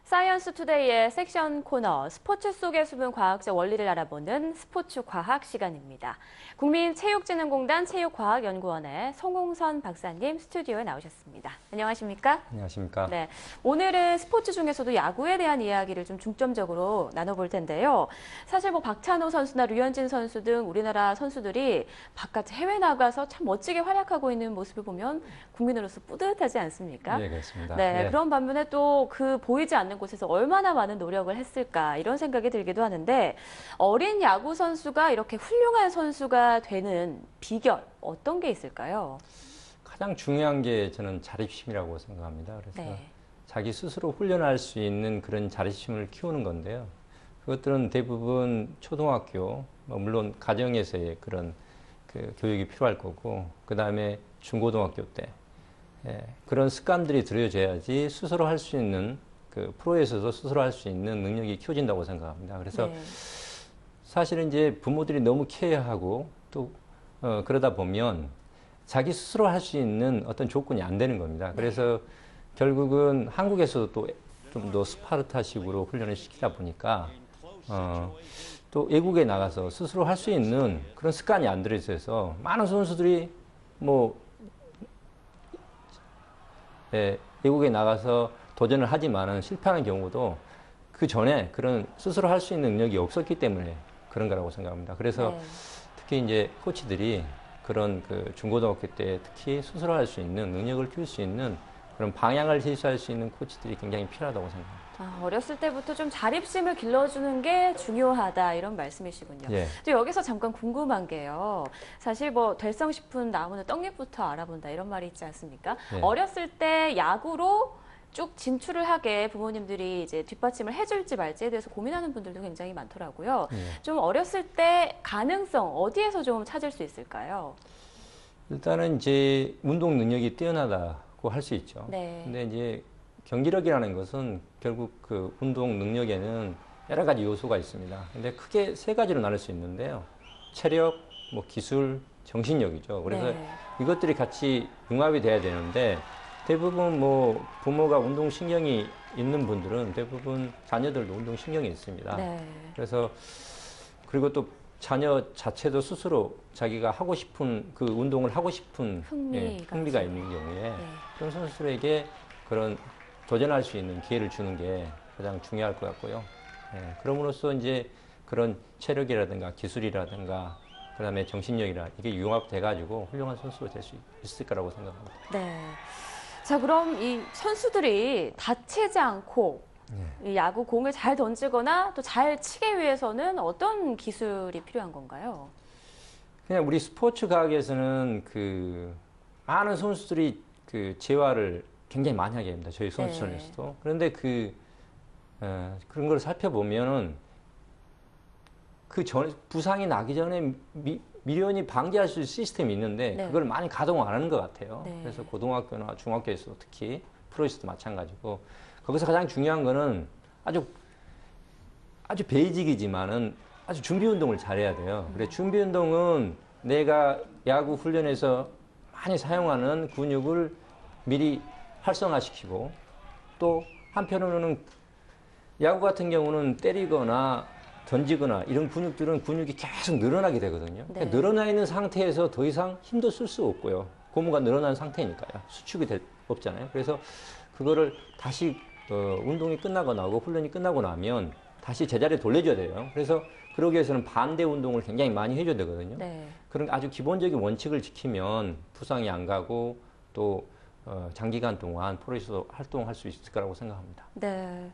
사이언스 투데이의 섹션 코너 스포츠 속의 숨은 과학적 원리를 알아보는 스포츠 과학 시간입니다. 국민체육진흥공단 체육과학연구원의 송홍선 박사님 스튜디오에 나오셨습니다. 안녕하십니까? 안녕하십니까? 네, 오늘은 스포츠 중에서도 야구에 대한 이야기를 좀 중점적으로 나눠볼 텐데요. 사실 박찬호 선수나 류현진 선수 등 우리나라 선수들이 바깥 해외 나가서 참 멋지게 활약하고 있는 모습을 보면 국민으로서 뿌듯하지 않습니까? 네, 그렇습니다. 네, 네. 그런 반면에 또 그 보이지 않는 곳에서 얼마나 많은 노력을 했을까 이런 생각이 들기도 하는데 어린 야구 선수가 이렇게 훌륭한 선수가 되는 비결 어떤 게 있을까요? 가장 중요한 게 저는 자립심이라고 생각합니다. 그래서 네. 자기 스스로 훈련할 수 있는 그런 자립심을 키우는 건데요. 그것들은 대부분 초등학교, 물론 가정에서의 그런 그 교육이 필요할 거고, 그 다음에 중고등학교 때 그런 습관들이 들여져야지 스스로 할 수 있는 그 프로에서도 스스로 할 수 있는 능력이 키워진다고 생각합니다. 그래서 네. 사실은 이제 부모들이 너무 케어하고 또 그러다 보면 자기 스스로 할 수 있는 어떤 조건이 안 되는 겁니다. 그래서 결국은 한국에서도 또 좀 더 스파르타식으로 훈련을 시키다 보니까 또 외국에 나가서 스스로 할 수 있는 그런 습관이 안 들어있어서 많은 선수들이 외국에 나가서 도전을 하지만은 실패하는 경우도 그 전에 그런 스스로 할 수 있는 능력이 없었기 때문에 그런 거라고 생각합니다. 그래서 네. 특히 이제 코치들이 그런 그 중고등학교 때 특히 스스로 할 수 있는 능력을 키울 수 있는 그런 방향을 제시할 수 있는 코치들이 굉장히 필요하다고 생각합니다. 어렸을 때부터 좀 자립심을 길러주는 게 중요하다 이런 말씀이시군요. 예. 또 여기서 잠깐 궁금한 게요. 사실 될성 싶은 나무는 떡잎부터 알아본다 이런 말이 있지 않습니까? 예. 어렸을 때 야구로 쭉 진출을 하게 부모님들이 이제 뒷받침을 해줄지 말지에 대해서 고민하는 분들도 굉장히 많더라고요. 예. 좀 어렸을 때 가능성 어디에서 좀 찾을 수 있을까요? 일단은 이제 운동 능력이 뛰어나다고 할 수 있죠. 네. 근데 이제 경기력이라는 것은 결국 그 운동 능력에는 여러 가지 요소가 있습니다. 근데 크게 세 가지로 나눌 수 있는데요. 체력, 기술, 정신력이죠. 그래서 네. 이것들이 같이 융합이 돼야 되는데 대부분 부모가 운동신경이 있는 분들은 대부분 자녀들도 운동신경이 있습니다. 네. 그래서 그리고 또 자녀 자체도 스스로 자기가 하고 싶은 그 운동을 하고 싶은 흥미가 있는 경우에 네. 그런 선수들에게 그런 도전할 수 있는 기회를 주는 게 가장 중요할 것 같고요. 그럼으로써 이제 그런 체력이라든가 기술이라든가 그다음에 정신력이라 이게 융합돼 가지고 훌륭한 선수가 될 수 있을 거라고 생각합니다. 네. 자, 그럼 이 선수들이 다치지 않고 이 야구 공을 잘 던지거나 또 잘 치기 위해서는 어떤 기술이 필요한 건가요? 그냥 우리 스포츠 과학에서는 많은 선수들이 재활을 굉장히 많이 하게 됩니다. 저희 선수촌에서도. 그런데 그런 걸 살펴보면은 부상이 나기 전에 미련히 방지할 수 있는 시스템이 있는데 그걸 많이 가동 안 하는 것 같아요. 네. 그래서 고등학교나 중학교에서도 특히 프로에서도 마찬가지고 거기서 가장 중요한 거는 아주 베이직이지만은 아주 준비 운동을 잘해야 돼요. 그래 준비 운동은 내가 야구 훈련에서 많이 사용하는 근육을 미리 활성화시키고 또 한편으로는 야구 같은 경우는 때리거나 던지거나 이런 근육이 계속 늘어나게 되거든요. 네. 그러니까 늘어나 있는 상태에서 더 이상 힘도 쓸 수 없고요. 고무가 늘어난 상태니까요. 수축이 없잖아요. 그래서 그거를 다시 운동이 끝나고 나고 훈련이 끝나고 나면 다시 제자리에 돌려줘야 돼요. 그래서 그러기 위해서는 반대 운동을 굉장히 많이 해줘야 되거든요. 네. 그런 아주 기본적인 원칙을 지키면 부상이 안 가고 또 장기간 동안 프로에서 활동할 수 있을 거라고 생각합니다. 네.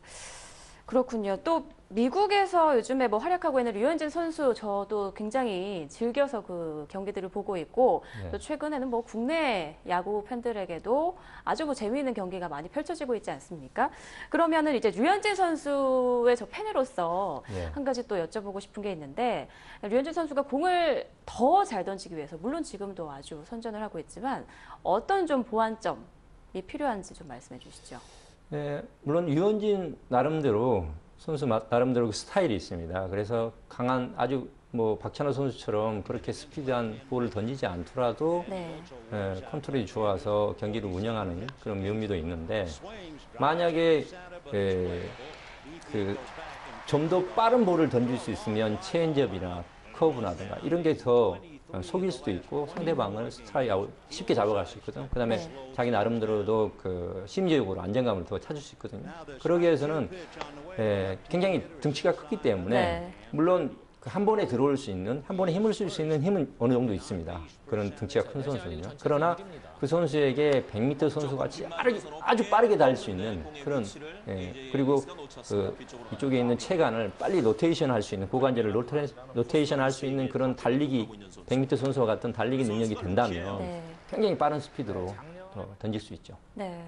그렇군요. 또 미국에서 요즘에 활약하고 있는 류현진 선수 저도 굉장히 즐겨서 그 경기들을 보고 있고 네. 또 최근에는 국내 야구 팬들에게도 아주 재미있는 경기가 많이 펼쳐지고 있지 않습니까? 그러면은 이제 류현진 선수의 저 팬으로서 네. 한 가지 또 여쭤보고 싶은 게 있는데 류현진 선수가 공을 더 잘 던지기 위해서 물론 지금도 아주 선전을 하고 있지만 어떤 좀 보완점이 필요한지 좀 말씀해 주시죠. 네, 물론 류현진 나름대로 선수 나름대로 그 스타일이 있습니다. 그래서 강한 아주 박찬호 선수처럼 그렇게 스피드한 볼을 던지지 않더라도 네. 컨트롤이 좋아서 경기를 운영하는 그런 묘미도 있는데 만약에 좀 더 빠른 볼을 던질 수 있으면 체인지업이나 커브나든가 이런 게 더 속일 수도 있고 상대방을 스트라이크 아웃 쉽게 잡아갈 수 있거든. 그다음에 자기 나름대로도 그 심리적으로 안정감을 더 찾을 수 있거든요. 그러기 위해서는 굉장히 등치가 크기 때문에 물론 한 번에 들어올 수 있는, 한 번에 힘을 쓸 수 있는 힘은 어느 정도 있습니다. 그런 등치가 큰 선수는요. 그러나 그 선수에게 100m 선수 같이 아주 빠르게 달릴 수 있는 그런, 그리고 이쪽에 있는 체간을 빨리 로테이션 할 수 있는, 고관절을 로테이션 할 수 있는 그런 달리기, 100m 선수와 같은 달리기 능력이 된다면 굉장히 빠른 스피드로 던질 수 있죠. 네.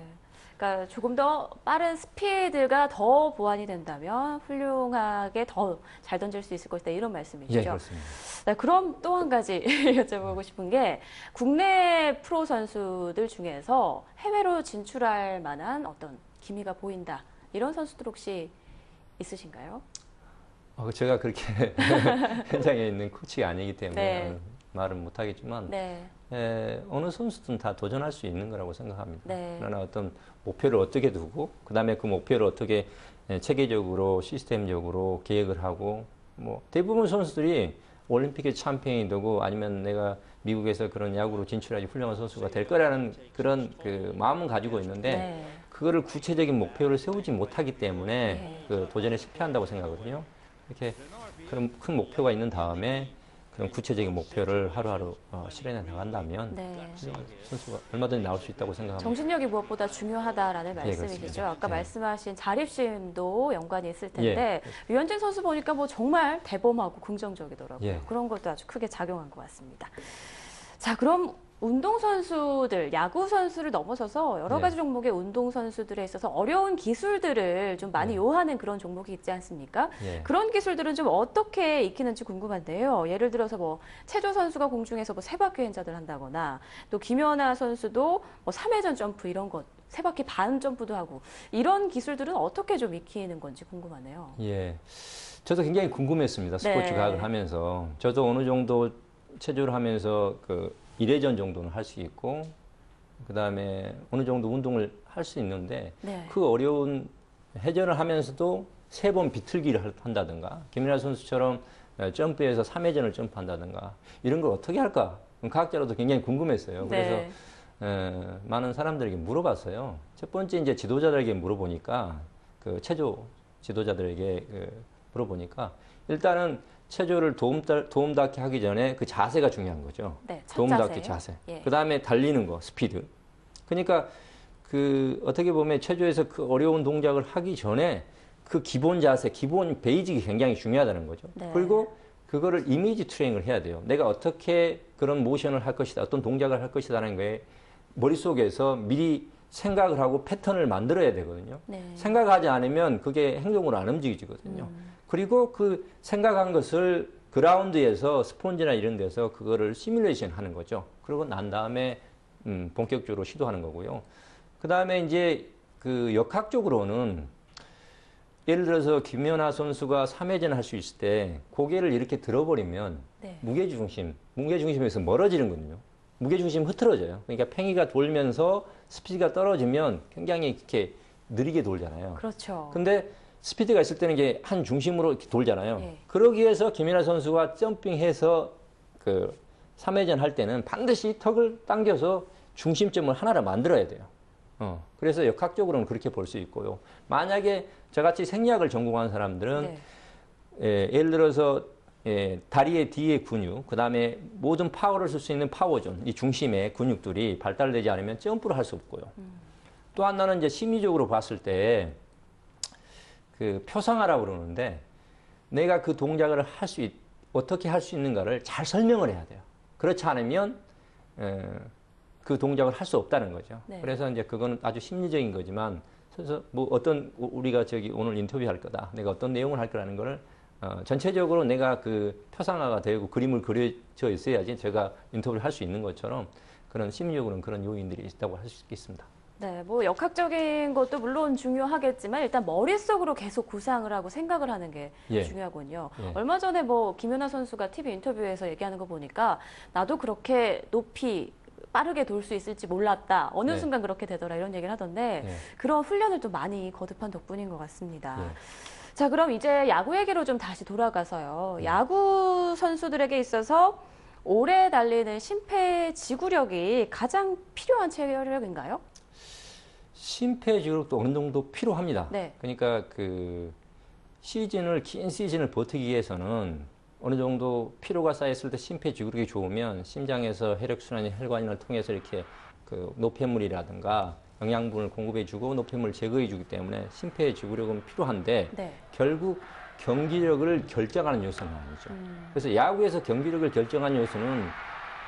그러니까 조금 더 빠른 스피드가 더 보완이 된다면 훌륭하게 더 잘 던질 수 있을 것이다 이런 말씀이시죠? 예, 그렇습니다. 네, 그럼 또 한 가지 여쭤보고 싶은 게 국내 프로 선수들 중에서 해외로 진출할 만한 어떤 기미가 보인다 이런 선수들 혹시 있으신가요? 제가 그렇게 현장에 있는 코치가 아니기 때문에 말은 못하겠지만 어느 선수든 다 도전할 수 있는 거라고 생각합니다. 그러나 어떤 목표를 어떻게 두고 그다음에 그 목표를 어떻게 체계적으로 시스템적으로 계획을 하고 뭐 대부분 선수들이 올림픽의 챔피언이 되고 아니면 내가 미국에서 그런 야구로 진출하기 훌륭한 선수가 될 거라는 그런 그 마음은 가지고 있는데 그거를 구체적인 목표를 세우지 못하기 때문에 그 도전에 실패한다고 생각하거든요. 이렇게 그런 큰 목표가 있는 다음에 그런 구체적인 목표를 하루하루 실현해 나간다면 선수가 얼마든지 나올 수 있다고 생각합니다. 정신력이 무엇보다 중요하다라는 말씀이시죠. 아까 말씀하신 자립심도 연관이 있을 텐데 류현진 선수 보니까 뭐 정말 대범하고 긍정적이더라고요. 그런 것도 아주 크게 작용한 것 같습니다. 자, 그럼 운동선수들, 야구선수를 넘어서서 여러 가지 종목의 운동선수들에 있어서 어려운 기술들을 좀 많이 요하는 그런 종목이 있지 않습니까? 그런 기술들은 좀 어떻게 익히는지 궁금한데요. 예를 들어서 뭐 체조 선수가 공중에서 뭐 세 바퀴 행자들 한다거나 또 김연아 선수도 뭐 3회전 점프 이런 것, 세 바퀴 반 점프도 하고 이런 기술들은 어떻게 좀 익히는 건지 궁금하네요. 저도 굉장히 궁금했습니다. 스포츠 과학을 하면서. 저도 어느 정도 체조를 하면서 그 1회전 정도는 할 수 있고 그 다음에 어느 정도 운동을 할 수 있는데 그 어려운 회전을 하면서도 3번 비틀기를 한다든가 김연아 선수처럼 점프해서 3회전을 점프한다든가 이런 걸 어떻게 할까? 과학자로도 굉장히 궁금했어요. 그래서 많은 사람들에게 물어봤어요. 첫 번째 이제 지도자들에게 물어보니까 그 체조 지도자들에게 물어보니까 일단은 체조를 도움닫기 하기 전에 그 자세가 중요한 거죠. 도움닫기 자세. 그 다음에 달리는 거, 스피드. 그러니까 그 어떻게 보면 체조에서 그 어려운 동작을 하기 전에 그 기본 자세, 기본 베이직이 굉장히 중요하다는 거죠. 그리고 그거를 이미지 트레이닝을 해야 돼요. 내가 어떻게 그런 모션을 할 것이다, 어떤 동작을 할 것이다라는 거에 머릿속에서 미리 생각을 하고 패턴을 만들어야 되거든요. 생각하지 않으면 그게 행동으로 안 움직이거든요. 그리고 그 생각한 것을 그라운드에서 스폰지나 이런 데서 그거를 시뮬레이션 하는 거죠. 그러고 난 다음에 본격적으로 시도하는 거고요. 그 다음에 이제 그 역학적으로는 예를 들어서 김연아 선수가 3회전 할 수 있을 때 고개를 이렇게 들어버리면 무게중심에서 멀어지는거든요. 무게중심이 흐트러져요. 그러니까 팽이가 돌면서 스피드가 떨어지면 굉장히 이렇게 느리게 돌잖아요. 그렇죠. 근데 스피드가 있을 때는 이게 한 중심으로 이렇게 돌잖아요. 그러기 위해서 김연아 선수가 점핑해서 그 3회전 할 때는 반드시 턱을 당겨서 중심점을 하나를 만들어야 돼요. 그래서 역학적으로는 그렇게 볼 수 있고요. 만약에 저같이 생리학을 전공한 사람들은 예를 들어서 다리의 뒤에 근육, 그 다음에 모든 파워를 쓸 수 있는 파워존, 이 중심의 근육들이 발달되지 않으면 점프를 할 수 없고요. 또 하나는 이제 심리적으로 봤을 때 그 표상화라고 그러는데 내가 그 동작을 어떻게 할 수 있는가를 잘 설명을 해야 돼요. 그렇지 않으면 그 동작을 할 수 없다는 거죠. 그래서 이제 그거는 아주 심리적인 거지만 그래서 뭐 어떤 우리가 오늘 인터뷰할 거다. 내가 어떤 내용을 할 거라는 거를 전체적으로 내가 그 표상화가 되고 그림을 그려져 있어야지 제가 인터뷰를 할 수 있는 것처럼 그런 심리적으로는 그런 요인들이 있다고 할 수 있겠습니다. 네, 뭐 역학적인 것도 물론 중요하겠지만 일단 머릿속으로 계속 구상을 하고 생각을 하는 게 중요하군요. 얼마 전에 뭐 김연아 선수가 TV 인터뷰에서 얘기하는 거 보니까 나도 그렇게 높이 빠르게 돌 수 있을지 몰랐다. 어느 네. 순간 그렇게 되더라. 이런 얘기를 하던데 네. 그런 훈련을 또 많이 거듭한 덕분인 것 같습니다. 네. 자, 그럼 이제 야구 얘기로 좀 다시 돌아가서요. 네. 야구 선수들에게 있어서 오래 달리는 심폐지구력이 가장 필요한 체력인가요? 심폐지구력도 어느 정도 필요합니다. 네. 그러니까 그 긴 시즌을 버티기 위해서는 어느 정도 피로가 쌓였을 때 심폐지구력이 좋으면 심장에서 혈액순환이 혈관을 통해서 이렇게 그 노폐물이라든가 영양분을 공급해주고 노폐물을 제거해주기 때문에 심폐지구력은 필요한데 네. 결국 경기력을 결정하는 요소는 아니죠. 그래서 야구에서 경기력을 결정하는 요소는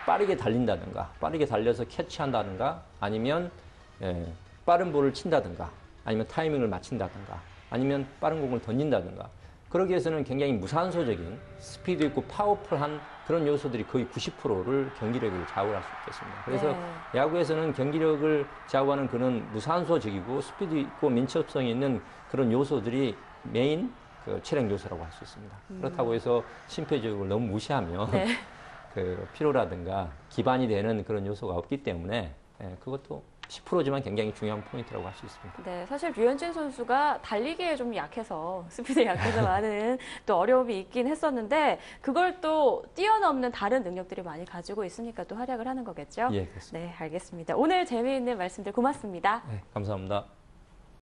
빠르게 달린다든가 빠르게 달려서 캐치한다든가 아니면 빠른 볼을 친다든가 아니면 타이밍을 맞춘다든가 아니면 빠른 공을 던진다든가 그러기 위해서는 굉장히 무산소적인 스피드 있고 파워풀한 그런 요소들이 거의 90%를 경기력을 좌우할 수 있겠습니다. 그래서 네. 야구에서는 경기력을 좌우하는 그런 무산소적이고 스피드 있고 민첩성이 있는 그런 요소들이 메인 그 체력 요소라고 할 수 있습니다. 그렇다고 해서 심폐지구력을 너무 무시하면 네. 그 피로라든가 기반이 되는 그런 요소가 없기 때문에 그것도 10%지만 굉장히 중요한 포인트라고 할 수 있습니다. 네, 사실 류현진 선수가 달리기에 좀 약해서 스피드에 약해서 많은 또 어려움이 있긴 했었는데 그걸 또 뛰어넘는 다른 능력들이 많이 가지고 있으니까 또 활약을 하는 거겠죠? 예, 그렇습니다. 네, 알겠습니다. 오늘 재미있는 말씀들 고맙습니다. 네, 감사합니다.